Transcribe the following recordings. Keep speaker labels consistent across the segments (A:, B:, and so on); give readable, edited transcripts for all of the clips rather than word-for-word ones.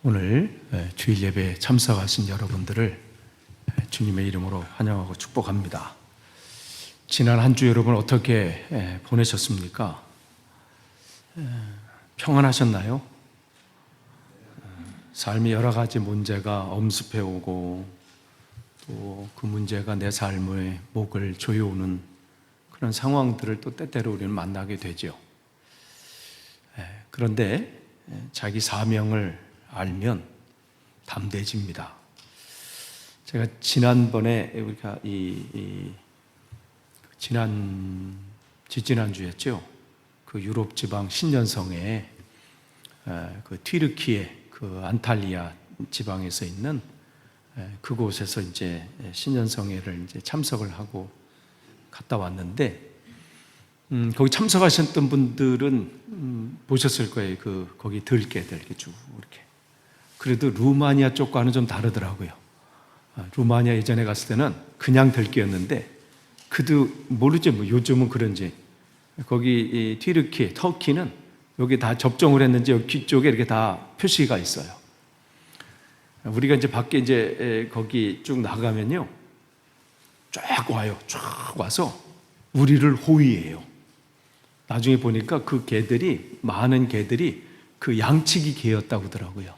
A: 오늘 주일 예배에 참석하신 여러분들을 주님의 이름으로 환영하고 축복합니다. 지난 한 주 여러분 어떻게 보내셨습니까? 평안하셨나요? 삶의 여러 가지 문제가 엄습해 오고 또 그 문제가 내 삶의 목을 조여오는 그런 상황들을 또 때때로 우리는 만나게 되죠. 그런데 자기 사명을 알면 담대해집니다. 제가 지난번에 우리가 지지난주였죠. 그 유럽 지방 신년성에 그 튀르키예 그 안탈리아 지방에서 있는 그곳에서 이제 신년성회를 이제 참석을 하고 갔다 왔는데 거기 참석하셨던 분들은 보셨을 거예요. 거기 들깨들 이렇게 쭉 이렇게. 그래도 루마니아 쪽과는 좀 다르더라고요. 루마니아 예전에 갔을 때는 그냥 들깨였는데 그도 모르죠. 뭐 요즘은 그런지 거기 튀르키, 터키는 여기 다 접종을 했는지 여기 뒤쪽에 이렇게 다 표시가 있어요. 우리가 이제 밖에 이제 거기 쭉 나가면요, 쫙 와요. 쫙 와서 우리를 호위해요. 나중에 보니까 그 개들이 많은 개들이 그 양치기 개였다고 하더라고요.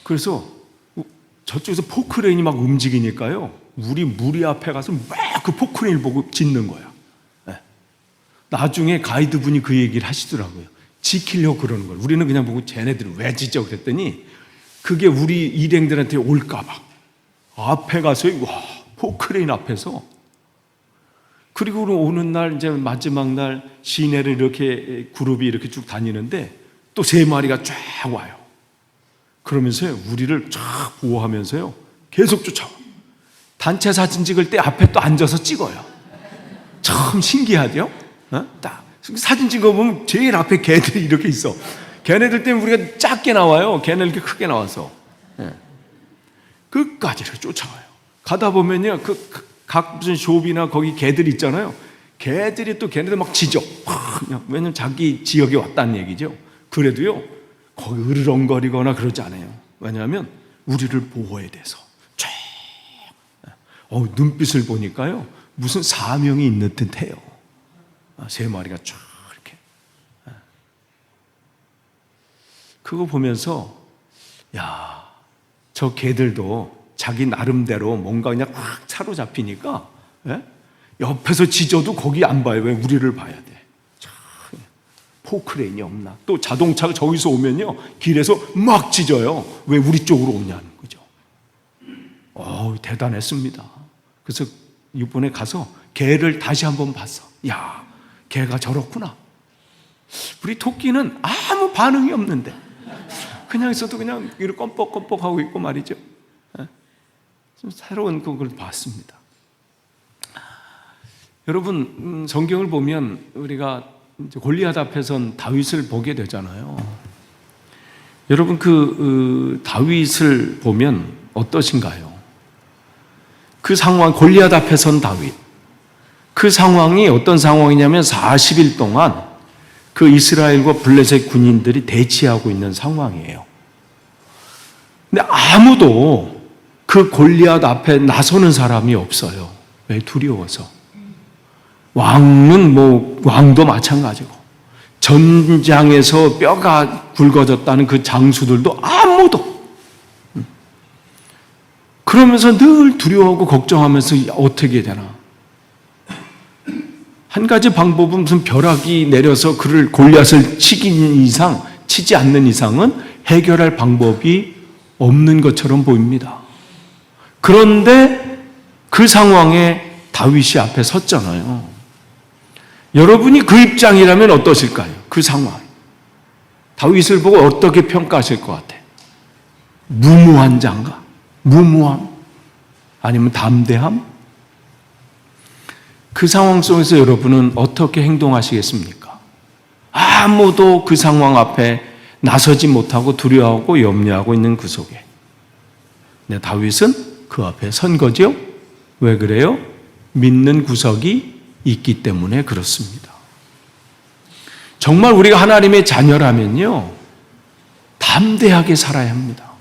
A: 그래서 저쪽에서 포크레인이 막 움직이니까요, 우리 무리 앞에 가서 막 그 포크레인을 보고 짖는 거야. 나중에 가이드분이 그 얘기를 하시더라고요. 지키려고 그러는 걸. 우리는 그냥 보고 쟤네들은 왜 짖죠? 그랬더니 그게 우리 일행들한테 올까봐 앞에 가서 와 포크레인 앞에서. 그리고 오는 날 이제 마지막 날 시내를 이렇게 그룹이 이렇게 쭉 다니는데 또 3마리가 쫙 와요. 그러면서요 우리를 쫙 보호하면서요 계속 쫓아와. 단체 사진 찍을 때 앞에 또 앉아서 찍어요. 참 신기하죠? 딱 사진 찍어보면 제일 앞에 개들이 이렇게 있어. 걔네들 때문에 우리가 작게 나와요. 걔네들 이렇게 크게 나와서 끝까지 이렇게 쫓아와요. 가다 보면요 각 무슨 숍이나 거기 개들 있잖아요. 개들이 또 걔네들 막 짖어. 왜냐면 자기 지역에 왔다는 얘기죠. 그래도요 거기 으르렁거리거나 그러지 않아요. 왜냐하면 우리를 보호해야 돼서. 눈빛을 보니까요 무슨 사명이 있는 듯해요. 3마리가 쫙 이렇게. 그거 보면서 야, 저 개들도 자기 나름대로 뭔가 그냥 확 사로잡히니까 옆에서 짖어도 거기 안 봐요. 왜? 우리를 봐야 돼. 포크레인이 없나? 또 자동차가 저기서 오면요 길에서 막 짖어요. 왜 우리 쪽으로 오냐는 거죠. 대단했습니다. 그래서 이번에 가서 개를 다시 한번 봤어. 야, 개가 저렇구나. 우리 토끼는 아무 반응이 없는데 그냥 있어도 그냥 이렇게 껌뻑껌뻑 하고 있고 말이죠. 좀 새로운 그걸 봤습니다. 여러분, 성경을 보면 우리가 골리앗 앞에 선 다윗을 보게 되잖아요. 여러분, 다윗을 보면 어떠신가요? 그 상황, 골리앗 앞에 선 다윗. 그 상황이 어떤 상황이냐면 40일 동안 그 이스라엘과 블레셋 군인들이 대치하고 있는 상황이에요. 근데 아무도 그 골리앗 앞에 나서는 사람이 없어요. 왜? 두려워서. 왕도 마찬가지고 전장에서 뼈가 굵어졌다는 그 장수들도 아무도. 그러면서 늘 두려워하고 걱정하면서 어떻게 되나. 한 가지 방법은 무슨 벼락이 내려서 그를 골리앗을 치지 않는 이상은 해결할 방법이 없는 것처럼 보입니다. 그런데 그 상황에 다윗이 앞에 섰잖아요. 여러분이 그 입장이라면 어떠실까요? 그 상황. 다윗을 보고 어떻게 평가하실 것 같아요? 무모한 자인가? 무모함? 아니면 담대함? 그 상황 속에서 여러분은 어떻게 행동하시겠습니까? 아무도 그 상황 앞에 나서지 못하고 두려워하고 염려하고 있는 그 속에. 네, 다윗은 그 앞에 선 거죠? 왜 그래요? 믿는 구석이 있기 때문에 그렇습니다. 정말 우리가 하나님의 자녀라면요, 담대하게 살아야 합니다.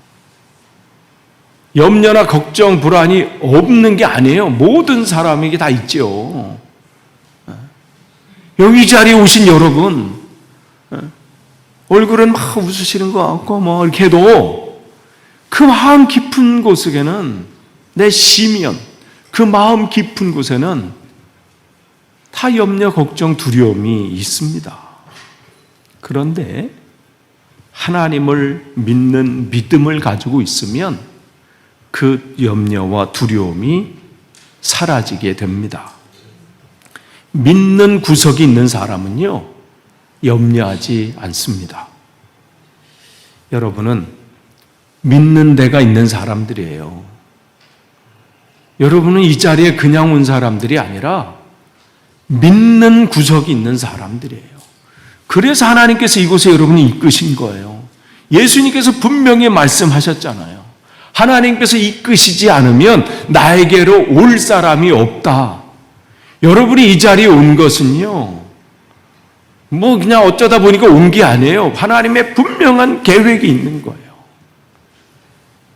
A: 염려나 걱정, 불안이 없는 게 아니에요. 모든 사람에게 다 있죠. 여기 이 자리에 오신 여러분, 얼굴은 막 웃으시는 것 같고 뭐 이렇게 해도 그 마음 깊은 곳에는, 내 시면, 그 마음 깊은 곳에는 다 염려, 걱정, 두려움이 있습니다. 그런데 하나님을 믿는 믿음을 가지고 있으면 그 염려와 두려움이 사라지게 됩니다. 믿는 구석이 있는 사람은요, 염려하지 않습니다. 여러분은 믿는 데가 있는 사람들이에요. 여러분은 이 자리에 그냥 온 사람들이 아니라 믿는 구석이 있는 사람들이에요. 그래서 하나님께서 이곳에 여러분이 이끄신 거예요. 예수님께서 분명히 말씀하셨잖아요. 하나님께서 이끄시지 않으면 나에게로 올 사람이 없다. 여러분이 이 자리에 온 것은요, 뭐 그냥 어쩌다 보니까 온 게 아니에요. 하나님의 분명한 계획이 있는 거예요.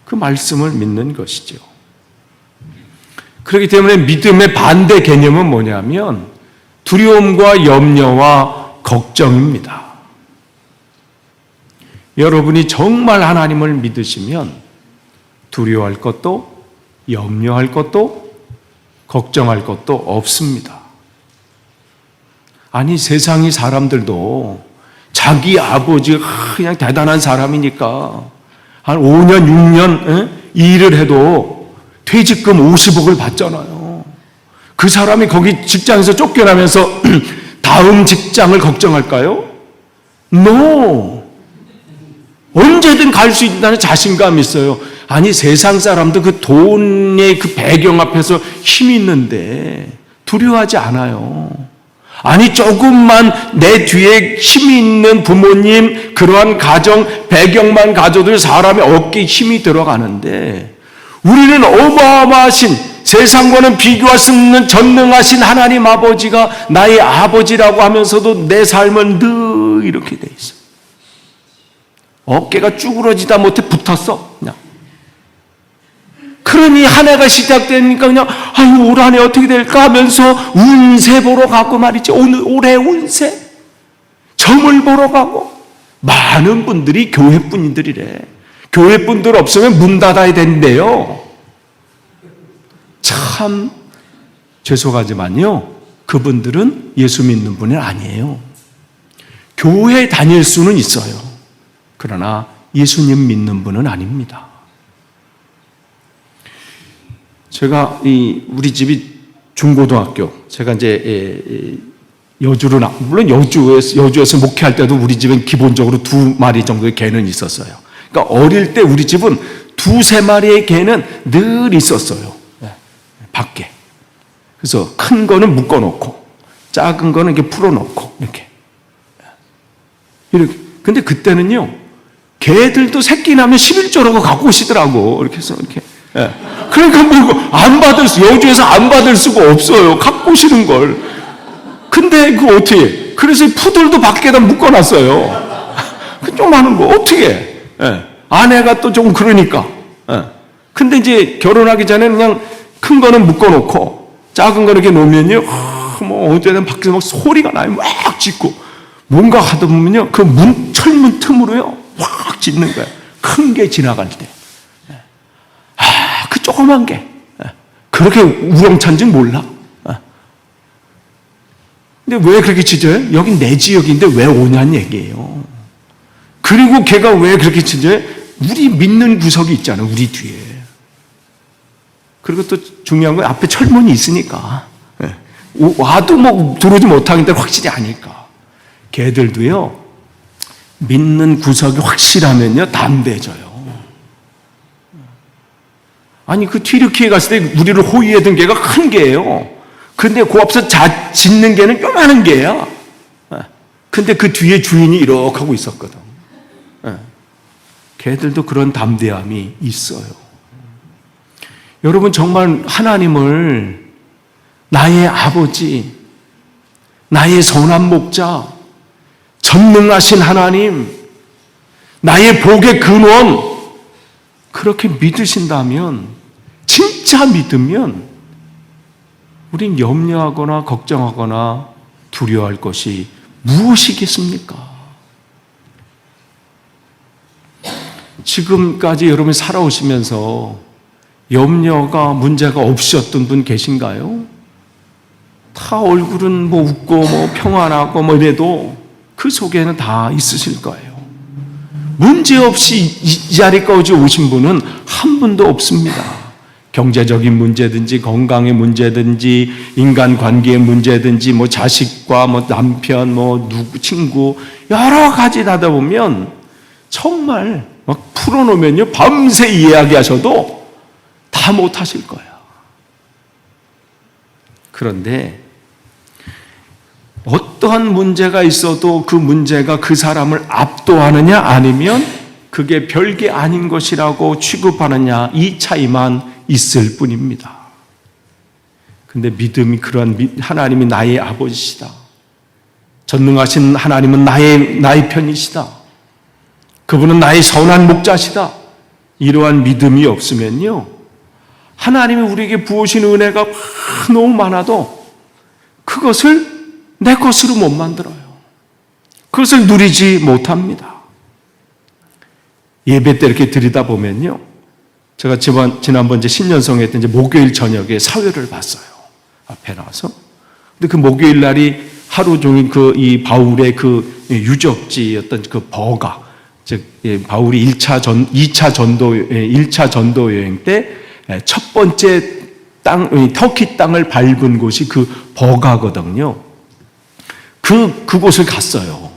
A: 그 말씀을 믿는 것이죠. 그렇기 때문에 믿음의 반대 개념은 뭐냐면 두려움과 염려와 걱정입니다. 여러분이 정말 하나님을 믿으시면 두려워할 것도 염려할 것도 걱정할 것도 없습니다. 아니, 세상의 사람들도 자기 아버지가 그냥 대단한 사람이니까 한 5년, 6년 일을 해도 퇴직금 50억을 받잖아요. 그 사람이 거기 직장에서 쫓겨나면서 다음 직장을 걱정할까요? No! 언제든 갈 수 있다는 자신감이 있어요. 아니, 세상 사람도 그 돈의 그 배경 앞에서 힘이 있는데 두려워하지 않아요. 아니, 조금만 내 뒤에 힘이 있는 부모님, 그러한 가정, 배경만 가져도 사람의 어깨에 힘이 들어가는데, 우리는 어마어마하신, 세상과는 비교할 수 없는 전능하신 하나님 아버지가 나의 아버지라고 하면서도 내 삶은 늘 이렇게 돼 있어. 어깨가 쭈그러지다 못해 붙었어, 그냥. 그러니 한 해가 시작되니까 그냥 아유, 올 한 해 어떻게 될까 하면서 운세 보러 가고 말이죠. 올해 운세 점을 보러 가고. 많은 분들이 교회분들이래. 교회분들 없으면 문 닫아야 된대요. 참 죄송하지만요, 그분들은 예수 믿는 분이 아니에요. 교회 다닐 수는 있어요. 그러나 예수님 믿는 분은 아닙니다. 제가 우리 집이 중고등학교, 제가 이제 여주로 물론 여주에서 목회할 때도 우리 집은 기본적으로 2마리 정도의 개는 있었어요. 그러니까 어릴 때 우리 집은 2-3마리의 개는 늘 있었어요. 밖에. 그래서 큰 거는 묶어놓고 작은 거는 이렇게 풀어놓고 이렇게. 근데 그때는요, 개들도 새끼 나면 11조라고 갖고 오시더라고. 이렇게 해서 이렇게. 그러니까 뭐 여주에서 안 받을 수가 없어요. 갖고 오시는 걸. 근데 그거 어떻게 해? 그래서 푸들도 밖에다 묶어놨어요. 좀 많은 거 어떻게 해? 아내가 또 좀 그러니까. 근데 이제 결혼하기 전에 그냥 큰 거는 묶어놓고 작은 거 이렇게 놓으면요, 뭐 어쨌든 밖에서 막 소리가 나요. 막 짖고. 뭔가 하다 보면요, 그 철문 틈으로요, 확 짖는 거예요. 큰 게 지나갈 때. 그 조그만 게 그렇게 우렁찬지 몰라. 근데 왜 그렇게 짖어요? 여긴 내 지역인데 왜 오냐는 얘기예요. 그리고 걔가 왜 그렇게 짖어요? 우리 믿는 구석이 있잖아요, 우리 뒤에. 그리고 또 중요한 건 앞에 철문이 있으니까 와도 뭐 들어오지 못하는데 확실히 아니까. 걔들도요, 믿는 구석이 확실하면요 담대해져요. 아니, 그 튀르키예 갔을 때 우리를 호위하던 개가 큰 개예요. 근데 그 앞서 짖는 개는 요만한 개야. 근데 그 뒤에 주인이 이렇게 하고 있었거든. 개들도 그런 담대함이 있어요. 여러분, 정말 하나님을 나의 아버지, 나의 선한 목자, 전능하신 하나님, 나의 복의 근원, 그렇게 믿으신다면, 진짜 믿으면 우린 염려하거나 걱정하거나 두려워할 것이 무엇이겠습니까? 지금까지 여러분이 살아오시면서 염려가 문제가 없으셨던 분 계신가요? 다 얼굴은 뭐 웃고 뭐 평안하고 뭐 이래도 그 속에는 다 있으실 거예요. 문제없이 이 자리까지 오신 분은 한 분도 없습니다. 경제적인 문제든지 건강의 문제든지 인간관계의 문제든지 뭐 자식과 뭐 남편 뭐 누구 친구 여러 가지 하다 보면 정말 막 풀어놓으면요 밤새 이야기하셔도 다 못하실 거예요. 그런데 어떠한 문제가 있어도 그 문제가 그 사람을 압도하느냐 아니면 그게 별게 아닌 것이라고 취급하느냐 이 차이만 있을 뿐입니다. 근데 믿음이 그러한 하나님이 나의 아버지시다. 전능하신 하나님은 나의 편이시다. 그분은 나의 선한 목자시다. 이러한 믿음이 없으면요 하나님이 우리에게 부으신 은혜가 너무 많아도 그것을 내 것으로 못 만들어요. 그것을 누리지 못합니다. 예배 때 이렇게 드리다 보면요 제가 지난번 신년성회 때 목요일 저녁에 사회를 봤어요. 앞에 나와서. 근데 그 목요일 날이 하루 종일 이 바울의 그 유적지였던 그 버가, 즉, 바울이 2차 전도 여행 때 첫 번째 터키 땅을 밟은 곳이 그 버가거든요. 그곳을 갔어요.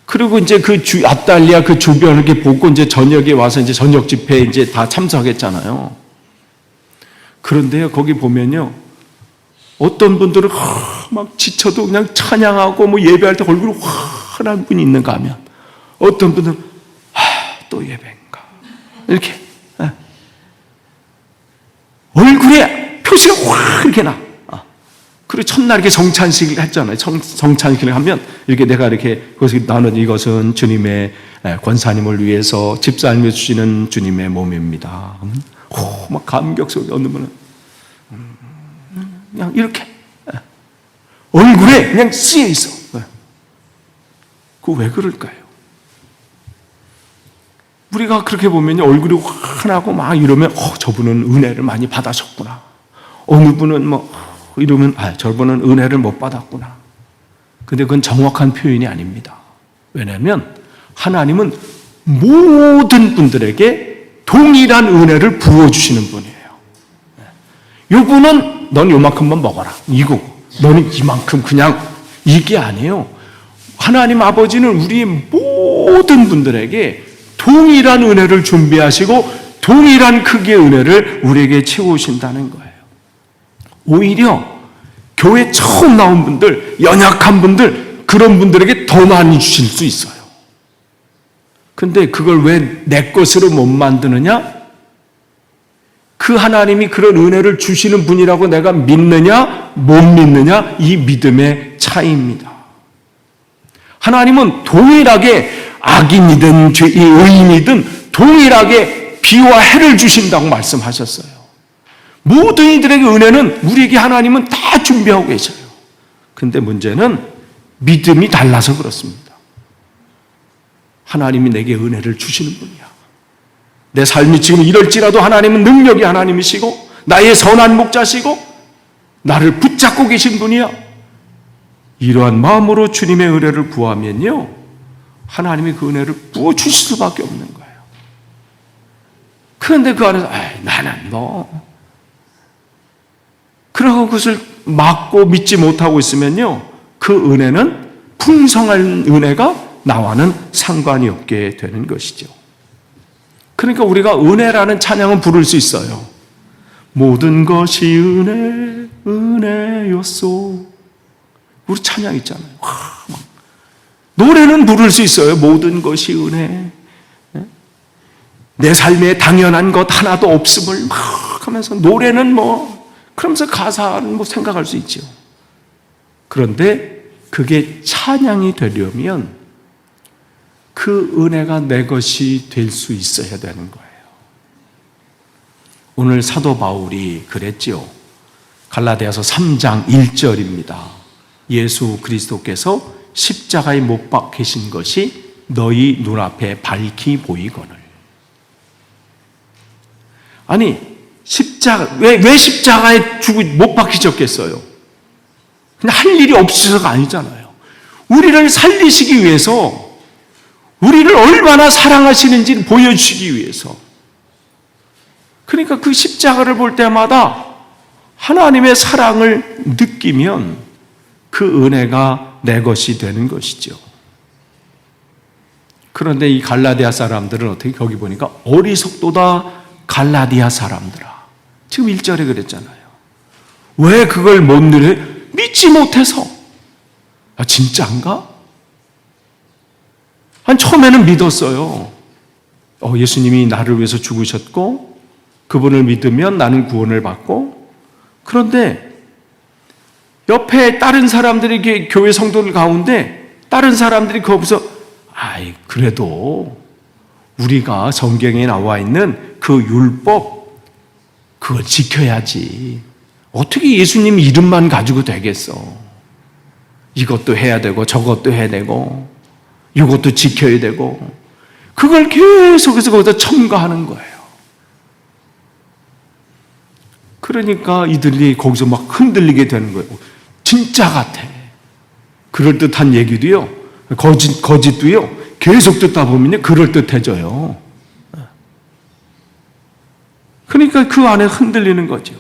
A: 그리고 이제 아탈리아 그 주변을 이렇게 보고 이제 저녁에 와서 이제 저녁 집회에 이제 다 참석했잖아요. 그런데요, 거기 보면요, 어떤 분들은 막 지쳐도 그냥 찬양하고 뭐 예배할 때 얼굴이 환한 분이 있는가 하면 어떤 분들은 또 예배인가 이렇게 얼굴에 표시가 확 이렇게 나. 그리고 첫날 이렇게 정찬식을 했잖아요. 정찬식을 하면 이렇게 내가 이렇게 나는 이것은 주님의 권사님을 위해서 집사님을 주시는 주님의 몸입니다. 막 감격 속에 어느 분은 그냥 이렇게 얼굴에 그냥 쓰여 있어. 그거 왜 그럴까요? 우리가 그렇게 보면 얼굴이 환하고 막 이러면 저분은 은혜를 많이 받으셨구나. 어느 분은 이러면 저분은 은혜를 못 받았구나. 근데 그건 정확한 표현이 아닙니다. 왜냐하면 하나님은 모든 분들에게 동일한 은혜를 부어주시는 분이에요. 요분은 넌 요만큼만 먹어라 이거고 너는 이만큼 그냥 이게 아니에요. 하나님 아버지는 우리의 모든 분들에게 동일한 은혜를 준비하시고 동일한 크기의 은혜를 우리에게 채우신다는 거예요. 오히려 교회 처음 나온 분들, 연약한 분들, 그런 분들에게 더 많이 주실 수 있어요. 근데 그걸 왜 내 것으로 못 만드느냐? 그 하나님이 그런 은혜를 주시는 분이라고 내가 믿느냐, 못 믿느냐, 이 믿음의 차이입니다. 하나님은 동일하게 악인이든 의인이든 동일하게 비와 해를 주신다고 말씀하셨어요. 모든 이들에게 은혜는 우리에게 하나님은 다 준비하고 계셔요. 근데 문제는 믿음이 달라서 그렇습니다. 하나님이 내게 은혜를 주시는 분이야. 내 삶이 지금 이럴지라도 하나님은 능력이 하나님이시고 나의 선한 목자시고 나를 붙잡고 계신 분이야. 이러한 마음으로 주님의 은혜를 구하면요 하나님이 그 은혜를 부어주실 수밖에 없는 거예요. 그런데 그 안에서 나는 그러고 그것을 막고 믿지 못하고 있으면요 그 은혜는 풍성한 은혜가 나와는 상관이 없게 되는 것이죠. 그러니까 우리가 은혜라는 찬양은 부를 수 있어요. 모든 것이 은혜였소. 우리 찬양 있잖아요. 노래는 부를 수 있어요. 모든 것이 은혜. 내 삶에 당연한 것 하나도 없음을 막 하면서 노래는 그러면서 가사는 생각할 수 있죠. 그런데 그게 찬양이 되려면 그 은혜가 내 것이 될 수 있어야 되는 거예요. 오늘 사도 바울이 그랬지요. 갈라디아서 3장 1절입니다. 예수 그리스도께서 십자가에 못 박히신 것이 너희 눈앞에 밝히 보이거늘. 아니, 왜 십자가에 못 박히셨겠어요? 그냥 할 일이 없으셔서가 아니잖아요. 우리를 살리시기 위해서, 우리를 얼마나 사랑하시는지 보여주시기 위해서. 그러니까 그 십자가를 볼 때마다 하나님의 사랑을 느끼면 그 은혜가 내 것이 되는 것이죠. 그런데 이 갈라디아 사람들은 어떻게 거기 보니까 어리석도다 갈라디아 사람들아. 지금 1절에 그랬잖아요. 왜 그걸 못 누려? 믿지 못해서. 아, 진짜인가? 처음에는 믿었어요. 예수님이 나를 위해서 죽으셨고 그분을 믿으면 나는 구원을 받고, 그런데 옆에 다른 사람들이 교회 성도들 가운데 다른 사람들이 거기서 그래도 우리가 성경에 나와 있는 그 율법 그걸 지켜야지. 어떻게 예수님 이름만 가지고 되겠어? 이것도 해야 되고 저것도 해야 되고 이것도 지켜야 되고, 그걸 계속해서 거기다 첨가하는 거예요. 그러니까 이들이 거기서 막 흔들리게 되는 거예요. 진짜 같아. 그럴듯한 얘기도요, 거짓도요, 계속 듣다 보면 그럴듯해져요. 그러니까 그 안에 흔들리는 거죠.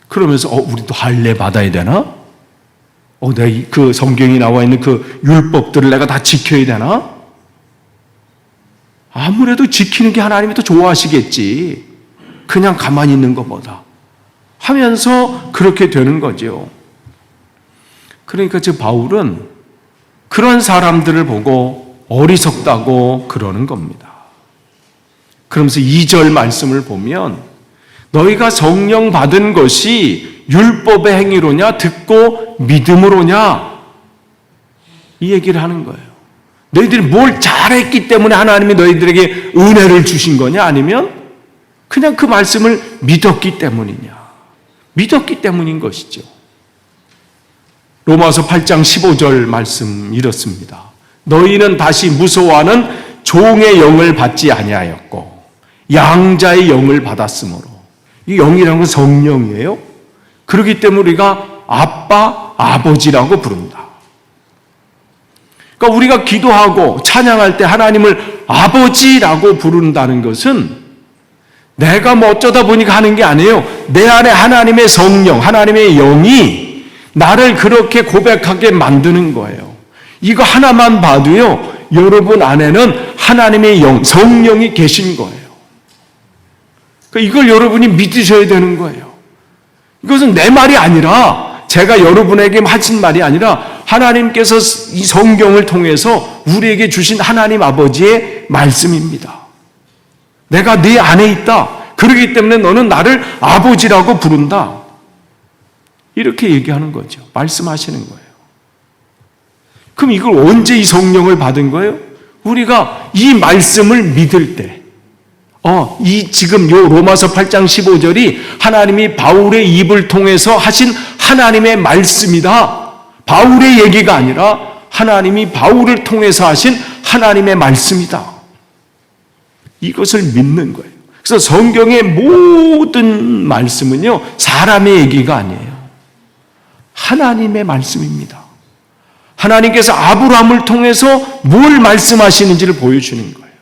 A: 그러면서 우리도 할례 받아야 되나? 내가 그 성경에 나와 있는 그 율법들을 내가 다 지켜야 되나? 아무래도 지키는 게 하나님이 더 좋아하시겠지. 그냥 가만히 있는 것보다. 하면서 그렇게 되는 거죠. 그러니까 저 바울은 그런 사람들을 보고 어리석다고 그러는 겁니다. 그러면서 2절 말씀을 보면 너희가 성령 받은 것이 율법의 행위로냐 듣고 믿음으로냐, 이 얘기를 하는 거예요. 너희들이 뭘 잘했기 때문에 하나님이 너희들에게 은혜를 주신 거냐, 아니면 그냥 그 말씀을 믿었기 때문이냐. 믿었기 때문인 것이죠. 로마서 8장 15절 말씀 이렇습니다. 너희는 다시 무서워하는 종의 영을 받지 아니하였고 양자의 영을 받았으므로. 이 영이라는 건 성령이에요. 그렇기 때문에 우리가 아빠, 아버지라고 부른다. 그러니까 우리가 기도하고 찬양할 때 하나님을 아버지라고 부른다는 것은 내가 뭐 어쩌다 보니까 하는 게 아니에요. 내 안에 하나님의 성령, 하나님의 영이 나를 그렇게 고백하게 만드는 거예요. 이거 하나만 봐도요, 여러분 안에는 하나님의 영, 성령이 계신 거예요. 그러니까 이걸 여러분이 믿으셔야 되는 거예요. 이것은 내 말이 아니라, 제가 여러분에게 하신 말이 아니라 하나님께서 이 성경을 통해서 우리에게 주신 하나님 아버지의 말씀입니다. 내가 네 안에 있다. 그렇기 때문에 너는 나를 아버지라고 부른다. 이렇게 얘기하는 거죠. 말씀하시는 거예요. 그럼 이걸 언제 이 성령을 받은 거예요? 우리가 이 말씀을 믿을 때, 지금 요 로마서 8장 15절이 하나님이 바울의 입을 통해서 하신 하나님의 말씀이다. 바울의 얘기가 아니라 하나님이 바울을 통해서 하신 하나님의 말씀이다. 이것을 믿는 거예요. 그래서 성경의 모든 말씀은요, 사람의 얘기가 아니에요. 하나님의 말씀입니다. 하나님께서 아브라함을 통해서 뭘 말씀하시는지를 보여주는 거예요.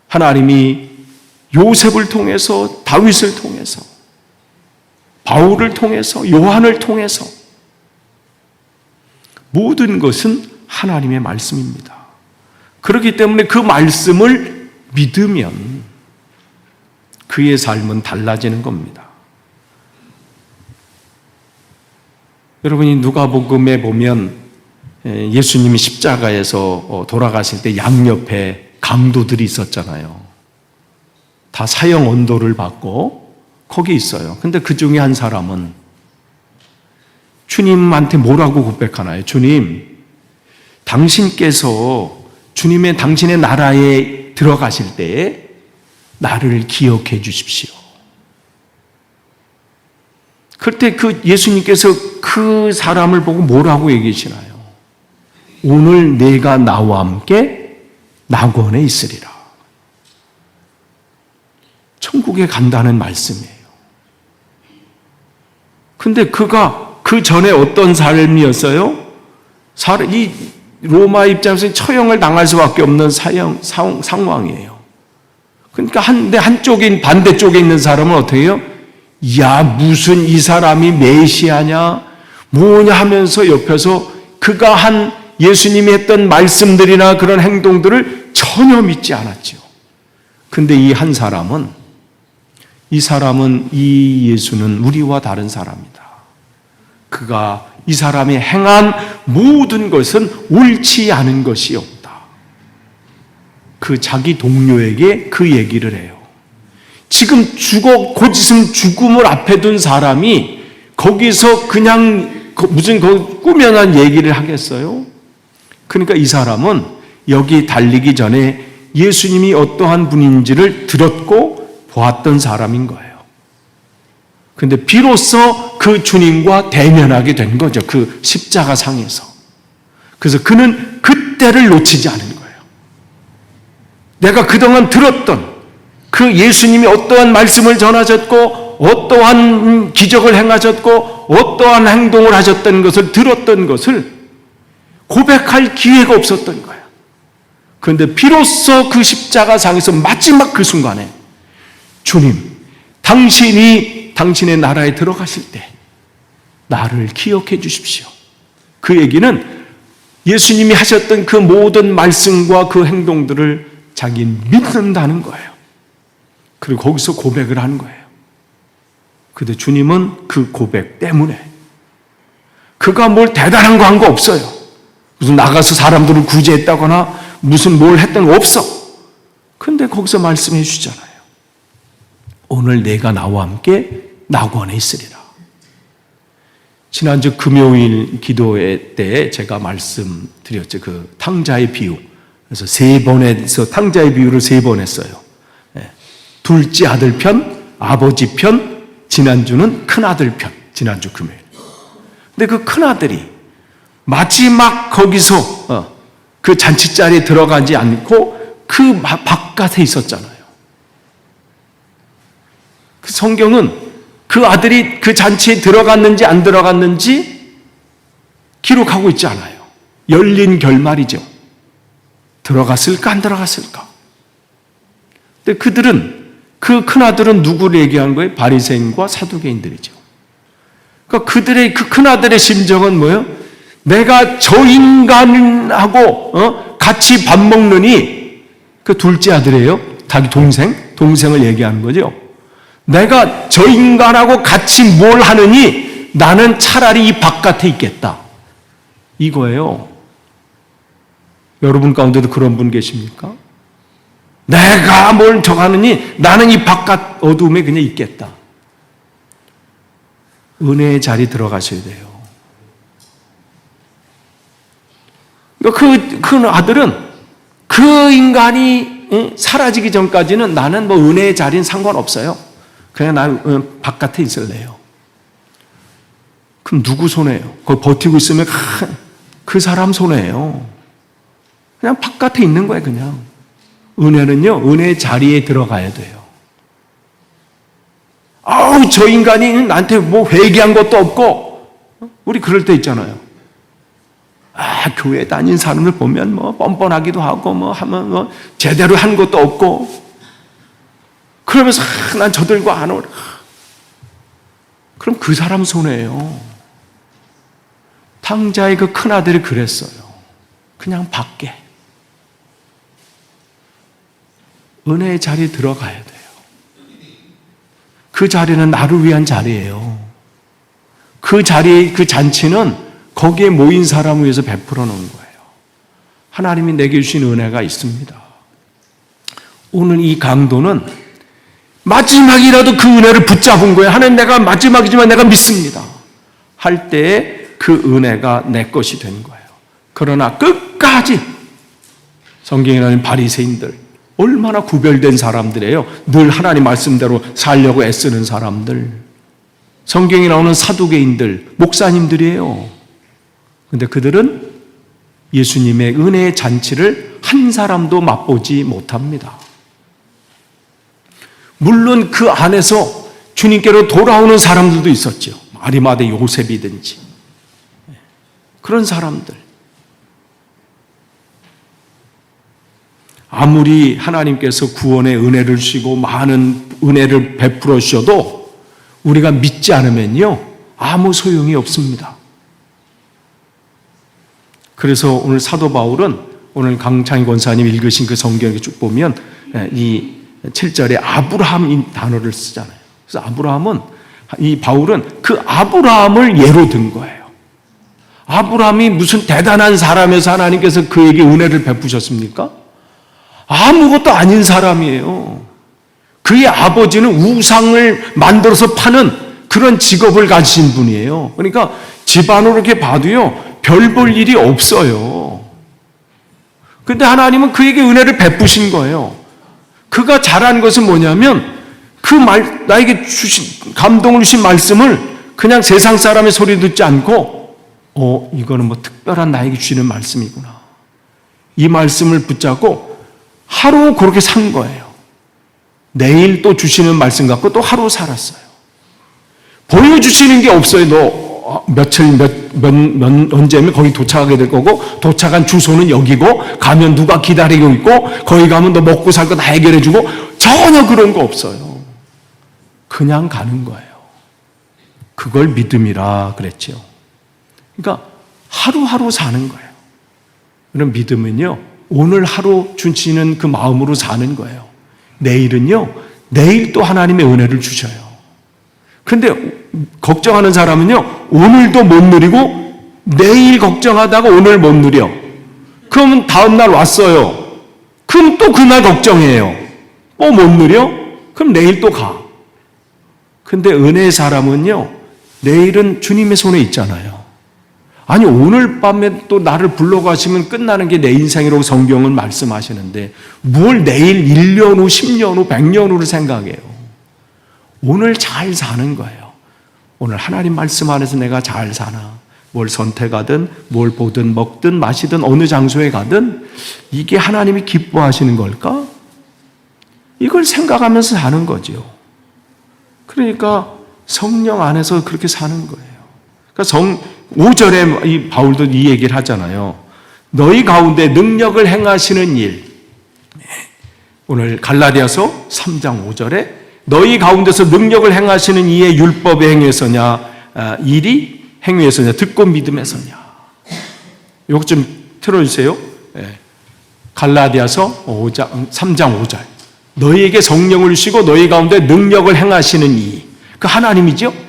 A: 하나님이 요셉을 통해서, 다윗을 통해서, 바울을 통해서, 요한을 통해서 모든 것은 하나님의 말씀입니다. 그렇기 때문에 그 말씀을 믿으면 그의 삶은 달라지는 겁니다. 여러분이 누가복음에 보면 예수님이 십자가에서 돌아가실 때 양옆에 강도들이 있었잖아요. 다 사형 언도를 받고 거기 있어요. 근데 그 중에 한 사람은 주님한테 뭐라고 고백하나요? 주님, 당신께서 주님의 당신의 나라에 들어가실 때에 나를 기억해 주십시오. 그때 그 예수님께서 그 사람을 보고 뭐라고 얘기하시나요? 오늘 내가 나와 함께 낙원에 있으리라. 천국에 간다는 말씀이에요. 근데 그가 그 전에 어떤 삶이었어요? 이 로마 입장에서 처형을 당할 수밖에 없는 상황이에요. 그러니까 한쪽인 반대쪽에 있는 사람은 어떻게 해요? 야, 무슨 이 사람이 메시아냐? 뭐냐 하면서 옆에서 그가 한 예수님이 했던 말씀들이나 그런 행동들을 전혀 믿지 않았죠. 근데 이 사람은 이 예수는 우리와 다른 사람이다. 그가 이 사람이 행한 모든 것은 옳지 않은 것이 없다. 그 자기 동료에게 그 얘기를 해요. 지금 곧 있으면 죽음을 앞에 둔 사람이 거기서 그냥 무슨 꾸며난 얘기를 하겠어요? 그러니까 이 사람은 여기 달리기 전에 예수님이 어떠한 분인지를 들었고 보았던 사람인 거예요. 그런데 비로소 그 주님과 대면하게 된 거죠. 그 십자가 상에서. 그래서 그는 그때를 놓치지 않은 거예요. 내가 그동안 들었던 그 예수님이 어떠한 말씀을 전하셨고 어떠한 기적을 행하셨고 어떠한 행동을 하셨던 것을 들었던 것을 고백할 기회가 없었던 거예요. 그런데 비로소 그 십자가 상에서 마지막 그 순간에 주님, 당신이 당신의 나라에 들어가실 때 나를 기억해 주십시오. 그 얘기는 예수님이 하셨던 그 모든 말씀과 그 행동들을 자기는 믿는다는 거예요. 그리고 거기서 고백을 하는 거예요. 그런데 주님은 그 고백 때문에 그가 뭘 대단한 거 한 거 없어요. 무슨 나가서 사람들을 구제했다거나 무슨 뭘 했던 거 없어. 그런데 거기서 말씀해 주시잖아요. 오늘 내가 나와 함께 낙원에 있으리라. 지난주 금요일 기도회 때 제가 말씀드렸죠. 그 탕자의 비유. 그래서 3번에서 탕자의 비유를 3번 했어요. 둘째 아들 편, 아버지 편, 지난주는 큰아들 편, 지난주 금요일. 근데 그 큰아들이 마지막 거기서 그 잔치자리에 들어가지 않고 그 바깥에 있었잖아요. 그 성경은 그 아들이 그 잔치에 들어갔는지 안 들어갔는지 기록하고 있지 않아요. 열린 결말이죠. 들어갔을까 안 들어갔을까. 근데 그 큰아들은 누구를 얘기하는 거예요? 바리새인과 사두개인들이죠. 그러니까 그들의 그 큰아들의 심정은 뭐예요? 내가 저 인간하고 같이 밥 먹느니, 그 둘째 아들이에요. 자기 동생을 얘기하는 거죠. 내가 저 인간하고 같이 뭘 하느니 나는 차라리 이 바깥에 있겠다. 이거예요. 여러분 가운데도 그런 분 계십니까? 내가 뭘 정하느니 나는 이 바깥 어둠에 그냥 있겠다. 은혜의 자리 들어가셔야 돼요. 그 아들은 그 인간이 사라지기 전까지는 나는 뭐 은혜의 자리는 상관없어요. 그냥 난 바깥에 있을래요. 그럼 누구 손해예요? 거기 버티고 있으면 그 사람 손해예요. 그냥 바깥에 있는 거예요, 그냥. 은혜는요, 은혜의 자리에 들어가야 돼요. 아우, 저 인간이 나한테 뭐 회개한 것도 없고, 우리 그럴 때 있잖아요. 교회 다닌 사람들 보면 뭐 뻔뻔하기도 하고, 뭐 하면 뭐 제대로 한 것도 없고, 그러면서 난 저들과 안 어울려. 그럼 그 사람 손해예요. 탕자의 그 큰아들이 그랬어요. 그냥 밖에. 은혜의 자리에 들어가야 돼요. 그 자리는 나를 위한 자리예요. 그 자리, 그 잔치는 거기에 모인 사람을 위해서 베풀어 놓은 거예요. 하나님이 내게 주신 은혜가 있습니다. 오늘 이 강도는 마지막이라도 그 은혜를 붙잡은 거예요. 하나님, 내가 마지막이지만 내가 믿습니다. 할 때에 그 은혜가 내 것이 된 거예요. 그러나 끝까지 성경에 나오는 바리새인들 얼마나 구별된 사람들이에요. 늘 하나님 말씀대로 살려고 애쓰는 사람들. 성경에 나오는 사두개인들, 목사님들이에요. 근데 그들은 예수님의 은혜의 잔치를 한 사람도 맛보지 못합니다. 물론 그 안에서 주님께로 돌아오는 사람들도 있었죠. 아리마대 요셉이든지 그런 사람들. 아무리 하나님께서 구원의 은혜를 주시고 많은 은혜를 베풀어 주셔도 우리가 믿지 않으면요 아무 소용이 없습니다. 그래서 오늘 사도 바울은 오늘 강창희 권사님 읽으신 그 성경에 쭉 보면 이 7절에 아브라함 단어를 쓰잖아요. 그래서 아브라함은 이 바울은 그 아브라함을 예로 든 거예요. 아브라함이 무슨 대단한 사람에서 하나님께서 그에게 은혜를 베푸셨습니까? 아무것도 아닌 사람이에요. 그의 아버지는 우상을 만들어서 파는 그런 직업을 가지신 분이에요. 그러니까 집안으로 이렇게 봐도요 별 볼 일이 없어요. 근데 하나님은 그에게 은혜를 베푸신 거예요. 그가 잘한 것은 뭐냐면 나에게 주신 감동을 주신 말씀을 그냥 세상 사람의 소리 듣지 않고 이거는 뭐 특별한 나에게 주시는 말씀이구나. 이 말씀을 붙잡고 하루 그렇게 산 거예요. 내일 또 주시는 말씀 갖고 또 하루 살았어요. 보여주시는 게 없어요. 너 며칠 언제면 거기 도착하게 될 거고 도착한 주소는 여기고 가면 누가 기다리고 있고 거기 가면 너 먹고 살 거 다 해결해 주고 전혀 그런 거 없어요. 그냥 가는 거예요. 그걸 믿음이라 그랬죠. 그러니까 하루하루 사는 거예요. 그런 믿음은요 오늘 하루 주시는 그 마음으로 사는 거예요. 내일은요 내일 또 하나님의 은혜를 주셔요. 그런데 걱정하는 사람은요 오늘도 못 누리고 내일 걱정하다가 오늘 못 누려. 그러면 다음날 왔어요. 그럼 또 그날 걱정해요. 또 못 누려? 그럼 내일 또 가. 근데 은혜의 사람은요 내일은 주님의 손에 있잖아요. 아니 오늘 밤에 또 나를 불러가시면 끝나는 게 내 인생이라고 성경은 말씀하시는데 뭘 내일 1년 후, 10년 후, 100년 후를 생각해요. 오늘 잘 사는 거예요. 오늘 하나님 말씀 안에서 내가 잘 사나, 뭘 선택하든 뭘 보든 먹든 마시든 어느 장소에 가든 이게 하나님이 기뻐하시는 걸까? 이걸 생각하면서 사는 거죠. 그러니까 성령 안에서 그렇게 사는 거예요. 그러니까 5절에 이 바울도 이 얘기를 하잖아요. 너희 가운데 능력을 행하시는 일. 오늘 갈라디아서 3장 5절에 너희 가운데서 능력을 행하시는 이의 율법의 행위에서냐 일이 행위에서냐 듣고 믿음에서냐. 이거 좀 틀어주세요. 갈라디아서 3장 5절. 너희에게 성령을 주시고 너희 가운데 능력을 행하시는 이. 그 하나님이죠.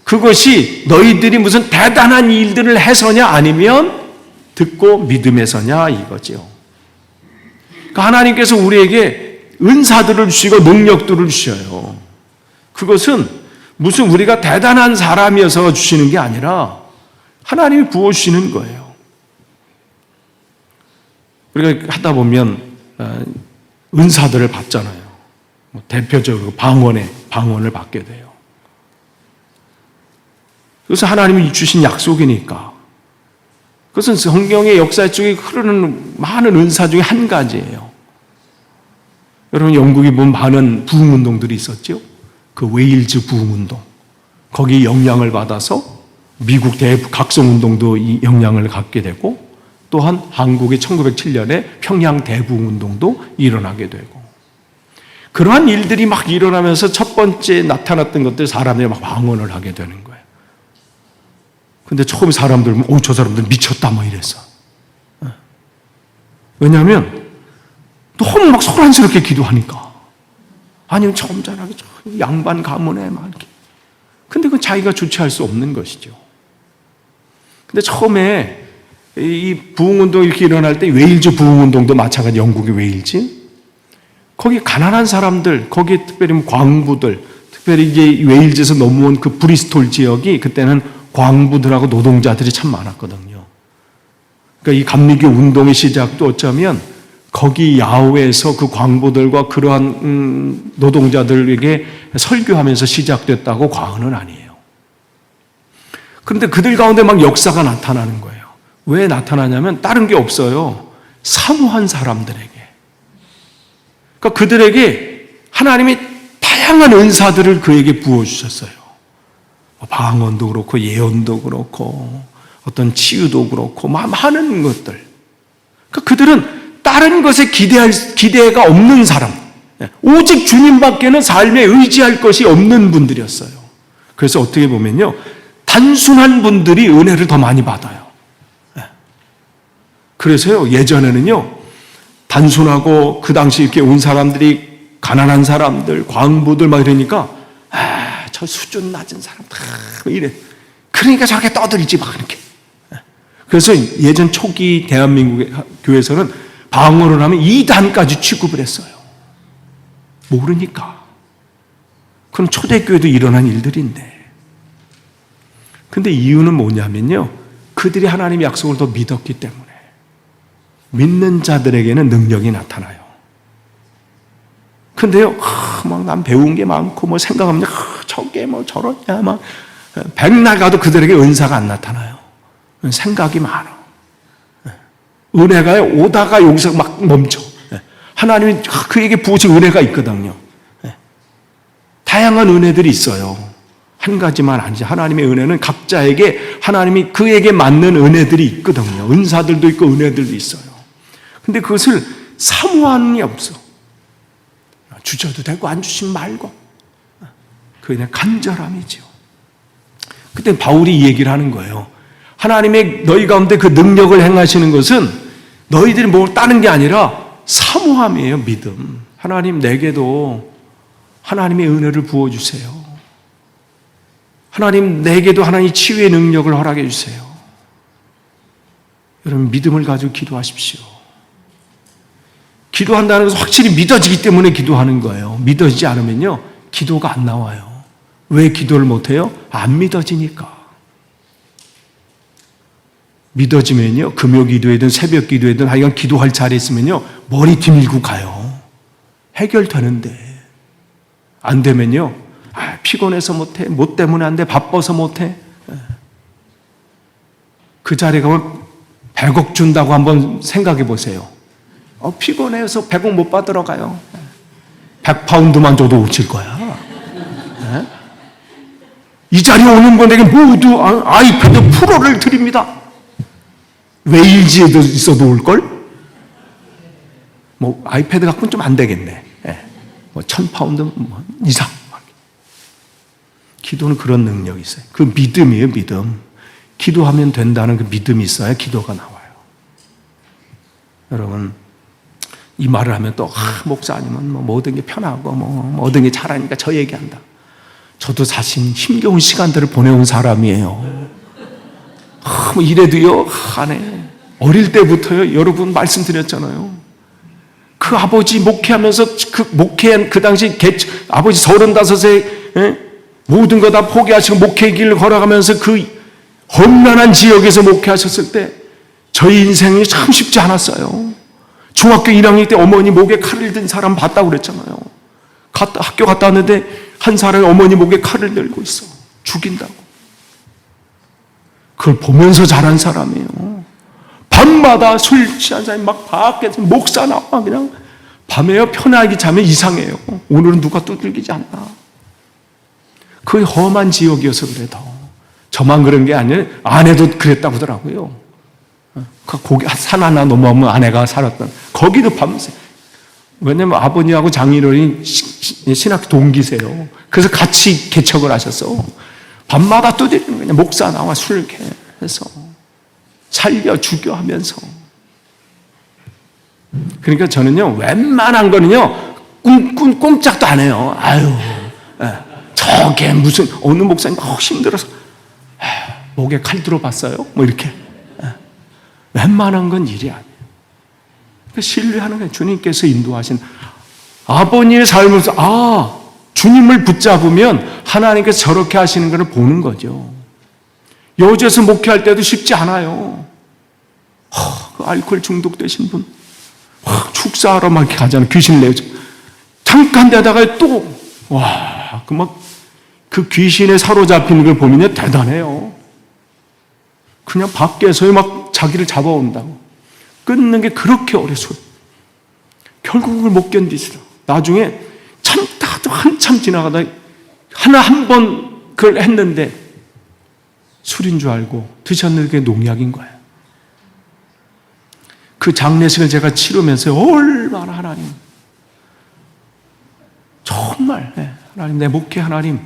A: 그것이 너희들이 무슨 대단한 일들을 해서냐 아니면 듣고 믿음에서냐 이거죠. 그러니까 하나님께서 우리에게 은사들을 주시고 능력들을 주셔요. 그것은 무슨 우리가 대단한 사람이어서 주시는 게 아니라 하나님이 부어주시는 거예요. 우리가 하다 보면 은사들을 받잖아요. 대표적으로 방언을 받게 돼요. 그래서 하나님이 주신 약속이니까. 그것은 성경의 역사 중에 흐르는 많은 은사 중에 한 가지예요. 여러분 영국에 보면 많은 부흥운동들이 있었죠. 그 웨일즈 부흥운동. 거기에 영향을 받아서 미국 각성운동도 이 영향을 갖게 되고 또한 한국의 1907년에 평양 대부흥운동도 일어나게 되고 그러한 일들이 막 일어나면서 첫 번째 나타났던 것들 사람들이 막 방언을 하게 되는 거예요. 근데 처음에 사람들은 저 사람들 미쳤다 뭐 이랬어. 왜냐하면 너무 막 소란스럽게 기도하니까. 아니면 점잖하게 양반 가문에 막 이렇게. 근데 그건 자기가 주체할 수 없는 것이죠. 근데 처음에 이 부흥운동이 이렇게 일어날 때 웨일즈 부흥운동도 마찬가지. 영국의 웨일즈. 거기 가난한 사람들, 거기 특별히 광부들, 특별히 이제 웨일즈에서 넘어온 그 브리스톨 지역이 그때는 광부들하고 노동자들이 참 많았거든요. 그러니까 이 감리교 운동의 시작도 어쩌면 거기 야후에서 그 광부들과 그러한 노동자들에게 설교하면서 시작됐다고 과언은 아니에요. 그런데 그들 가운데 막 역사가 나타나는 거예요. 왜 나타나냐면 다른 게 없어요. 사모한 사람들에게. 그러니까 그들에게 하나님이 다양한 은사들을 그에게 부어주셨어요. 방언도 그렇고 예언도 그렇고 어떤 치유도 그렇고 많은 것들. 그러니까 그들은 다른 것에 기대가 없는 사람, 오직 주님밖에는 삶에 의지할 것이 없는 분들이었어요. 그래서 어떻게 보면요, 단순한 분들이 은혜를 더 많이 받아요. 그래서요, 예전에는요, 단순하고 그 당시 이렇게 온 사람들이 가난한 사람들, 광부들 막 이러니까 저 수준 낮은 사람 다 이래. 그러니까 저렇게 떠들지 막 이렇게. 그래서 예전 초기 대한민국의 교회에서는 방언을 하면 2단까지 취급을 했어요. 모르니까. 그건 초대교회도 일어난 일들인데. 근데 이유는 뭐냐면요, 그들이 하나님의 약속을 더 믿었기 때문에. 믿는 자들에게는 능력이 나타나요. 근데요, 막 난 배운 게 많고 뭐 생각하면 저게 뭐 저러냐 막 백날 가도 그들에게 은사가 안 나타나요. 생각이 많아. 은혜가 오다가 여기서 막 멈춰. 하나님이 그에게 부으신 은혜가 있거든요. 다양한 은혜들이 있어요. 한 가지만 아니지. 하나님의 은혜는 각자에게 하나님이 그에게 맞는 은혜들이 있거든요. 은사들도 있고 은혜들도 있어요. 근데 그것을 사모하는 게 없어. 주셔도 되고 안 주시면 말고. 그게 그냥 간절함이죠. 그때 바울이 이 얘기를 하는 거예요. 하나님의 너희 가운데 그 능력을 행하시는 것은 너희들이 뭘 따는 게 아니라 사모함이에요. 믿음. 하나님 내게도 하나님의 은혜를 부어주세요. 하나님 내게도 하나님의 치유의 능력을 허락해 주세요. 여러분 믿음을 가지고 기도하십시오. 기도한다는 것은 확실히 믿어지기 때문에 기도하는 거예요. 믿어지지 않으면요 기도가 안 나와요. 왜 기도를 못해요? 안 믿어지니까. 믿어지면요 금요 기도회든 새벽 기도회든 하여간 기도할 자리에 있으면요 머리 뒤밀고 가요. 해결되는데 안 되면요 피곤해서 못해, 뭐 때문에 안 돼, 바빠서 못해. 그 자리에 가면 100억 준다고 한번 생각해 보세요. 피곤해서 100억 못 받으러 가요. 100파운드만 줘도 오칠 거야. 이 자리에 오는 분에게 모두 아이패드 프로를 드립니다. 웨일즈에도 있어도 올걸? 뭐 아이패드 갖고는 좀 안 되겠네. 뭐 1000파운드 이상. 기도는 그런 능력이 있어요. 그 믿음이에요, 믿음. 기도하면 된다는 그 믿음이 있어야 기도가 나와요. 여러분, 이 말을 하면 또, 목사님은 뭐 모든 게 편하고, 뭐 모든 게 잘하니까 저 얘기한다. 저도 사실 힘겨운 시간들을 보내온 사람이에요. 뭐 이래도요, 안 해. 어릴 때부터요, 여러분 말씀드렸잖아요. 그 아버지 목회하면서, 그 당시 아버지 35세, 모든 거 다 포기하시고 목회 길을 걸어가면서 그 험난한 지역에서 목회하셨을 때 저희 인생이 참 쉽지 않았어요. 중학교 1학년 때 어머니 목에 칼을 든 사람 봤다고 그랬잖아요. 학교 갔다 왔는데 한 사람이 어머니 목에 칼을 들고 있어. 죽인다고. 그걸 보면서 자란 사람이에요. 밤마다 술 취한 사람이 막 밖에서 목사 나와 그냥 밤에요 편하게 자면 이상해요. 오늘은 누가 두들기지 않나. 그 험한 지역이어서 그래도 저만 그런 게 아니라 아내도 그랬다고 하더라고요. 거기 산 하나 넘어오면 아내가 살았던 거기도 밤새. 왜냐면 아버님하고 장인어른이 신학 동기세요. 그래서 같이 개척을 하셔서 밤마다 두드리는 거냐. 목사 나와 술 해서 살려 죽여 하면서. 그러니까 저는요 웬만한 거는요 꼼짝도 안 해요. 아유. 저게 무슨 어느 목사님 힘들어서 목에 칼 들어봤어요? 뭐 이렇게 웬만한 건 일이 아니에요. 신뢰하는 거예요. 주님께서 인도하신 아버님의 삶에서 주님을 붙잡으면 하나님께서 저렇게 하시는 것을 보는 거죠. 여주에서 목회할 때도 쉽지 않아요. 그 알코올 중독되신 분 축사하러 막 이렇게 가잖아요. 귀신 내죠. 잠깐 되다가 또, 와, 그 귀신에 사로잡히는 걸 보면요, 대단해요. 그냥 밖에서 막 자기를 잡아온다고. 끊는 게 그렇게 어려워요. 결국 그걸 못 견디시더라고요. 나중에 참다가도 한참 지나가다 한 번 그걸 했는데 술인 줄 알고 드셨는데 그게 농약인 거예요. 그 장례식을 제가 치르면서 얼마나 하나님, 정말 하나님, 내 목회 하나님,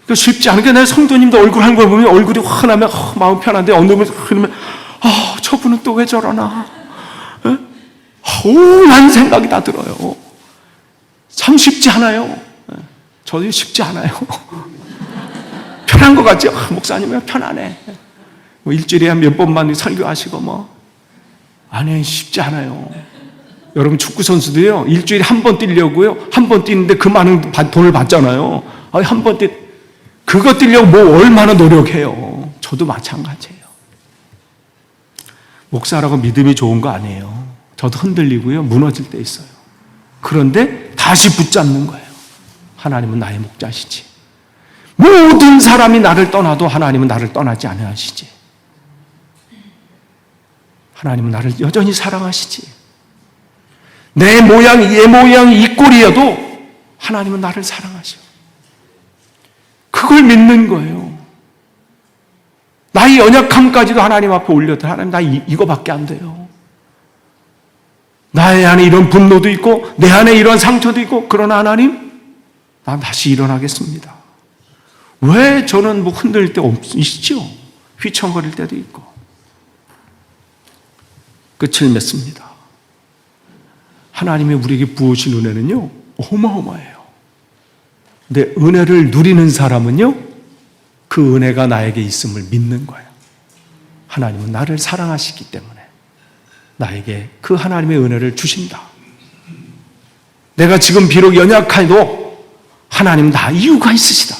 A: 그 쉽지 않은 게, 내 성도님도 얼굴 한 걸 보면 얼굴이 환하면 마음 편한데 어느 분 그러면 저분은 또 왜 저러나, 온한 생각이 다 들어요. 참 쉽지 않아요. 저도 쉽지 않아요. 편한 것 같죠? 목사님 왜 편하네. 뭐 일주일에 한 몇 번만 설교하시고 아니, 쉽지 않아요. 여러분, 축구 선수도요, 일주일에 한 번 뛰려고요, 한 번 뛰는데 그 많은 돈을 받잖아요. 한 번 그거 뛰려고 얼마나 노력해요. 저도 마찬가지예요. 목사라고 믿음이 좋은 거 아니에요. 저도 흔들리고요, 무너질 때 있어요. 그런데 다시 붙잡는 거예요. 하나님은 나의 목자시지. 모든 사람이 나를 떠나도 하나님은 나를 떠나지 않으시지. 하나님은 나를 여전히 사랑하시지. 내 모양, 얘 모양이 이 꼴이어도 하나님은 나를 사랑하셔. 그걸 믿는 거예요. 나의 연약함까지도 하나님 앞에 올려도, 하나님, 나 이거밖에 안 돼요. 나의 안에 이런 분노도 있고 내 안에 이런 상처도 있고, 그러나 하나님, 난 다시 일어나겠습니다. 왜 저는 흔들릴 때 있죠? 휘청거릴 때도 있고. 끝을 맺습니다. 하나님이 우리에게 부으신 은혜는요, 어마어마해요. 근데 은혜를 누리는 사람은요, 그 은혜가 나에게 있음을 믿는 거예요. 하나님은 나를 사랑하시기 때문에 나에게 그 하나님의 은혜를 주신다. 내가 지금 비록 연약해도 하나님 다 이유가 있으시다.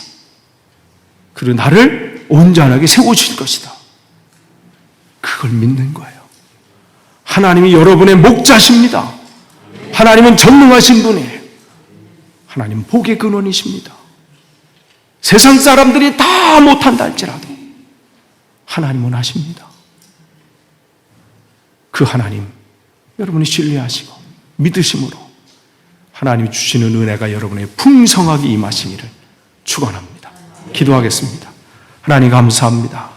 A: 그리고 나를 온전하게 세워주실 것이다. 그걸 믿는 거예요. 하나님이 여러분의 목자십니다. 하나님은 전능하신 분이에요. 하나님은 복의 근원이십니다. 세상 사람들이 다 못한다 할지라도 하나님은 하십니다. 그 하나님, 여러분이 신뢰하시고 믿으심으로 하나님이 주시는 은혜가 여러분의 풍성하게 임하시기를 축원합니다. 기도하겠습니다. 하나님, 감사합니다.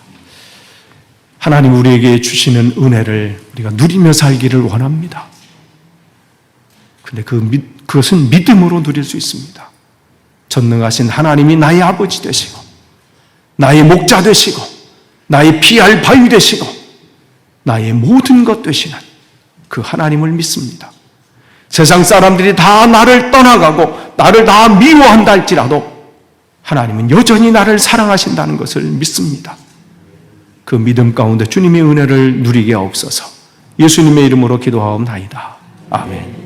A: 하나님, 우리에게 주시는 은혜를 우리가 누리며 살기를 원합니다. 근데 그것은 믿음으로 누릴 수 있습니다. 전능하신 하나님이 나의 아버지 되시고 나의 목자 되시고 나의 피할 바위 되시고 나의 모든 것 되시는 그 하나님을 믿습니다. 세상 사람들이 다 나를 떠나가고 나를 다 미워한다 할지라도 하나님은 여전히 나를 사랑하신다는 것을 믿습니다. 그 믿음 가운데 주님의 은혜를 누리게 하옵소서. 예수님의 이름으로 기도하옵나이다. 아멘.